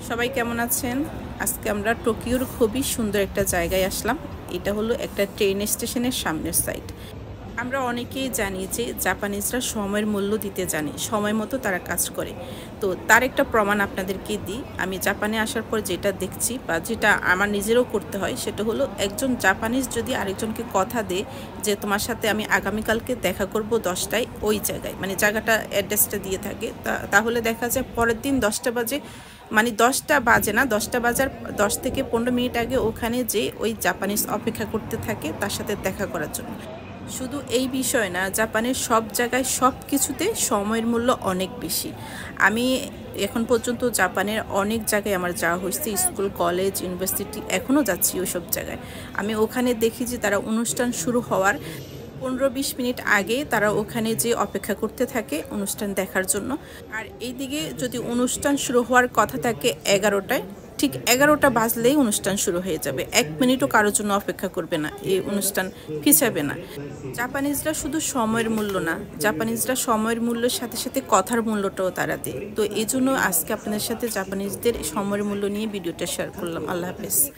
সবাই কেমন আছেন? আজকে আমরা টোকিওর খুবই সুন্দর একটা জায়গায় আসলাম। এটা হলো একটা ট্রেন স্টেশনের সামনের সাইড। আমরা অনেকেই জানি যে জাপানিজরা সময়ের মূল্য দিতে জানে, সময় মতো তারা কাজ করে। তো তার একটা প্রমাণ আপনাদেরকে দিই। আমি জাপানে আসার পর যেটা দেখছি বা যেটা আমার নিজেরও করতে হয় সেটা হলো একজন জাপানিজ যদি আরেকজনকে কথা দেয় যে তোমার সাথে আমি আগামীকালকে দেখা করব 10টায় ওই জায়গায়, মানে জায়গাটা অ্যাড্রেসটা দিয়ে থাকে, তাহলে দেখা যায় পরের দিন 10টা বাজে, মানে 10টা বাজে না, 10টা বাজার 10 থেকে 15 মিনিট আগে ওখানে যে ওই জাপানিজ অপেক্ষা করতে থাকে তার সাথে দেখা করার জন্য। শুধু এই বিষয় না, জাপানের সব জায়গায় সব কিছুতে সময়ের মূল্য অনেক বেশি। আমি এখন পর্যন্ত জাপানের অনেক জায়গায় আমার যাওয়া হয়েছে, স্কুল, কলেজ, ইউনিভার্সিটি, এখনও যাচ্ছি ওই সব জায়গায়। আমি ওখানে দেখি যে তারা অনুষ্ঠান শুরু হওয়ার 15-20 মিনিট আগে তারা ওখানে যে অপেক্ষা করতে থাকে অনুষ্ঠান দেখার জন্য। আর এইদিকে যদি অনুষ্ঠান শুরু হওয়ার কথা থাকে 11টায়, ঠিক 11টা বাজলেই অনুষ্ঠান শুরু হয়ে যাবে। 1 মিনিটও কারোর জন্য অপেক্ষা করবে না, এই অনুষ্ঠান পিছাবে না। জাপানিজরা শুধু সময়ের মূল্য না, জাপানিজরা সময়ের মূল্যের সাথে সাথে কথার মূল্যটাও তারা দেয়। তো এই জন্য আজকে আপনাদের সাথে জাপানিজদের সময়ের মূল্য নিয়ে ভিডিওটা শেয়ার করলাম। আল্লাহ হাফেজ।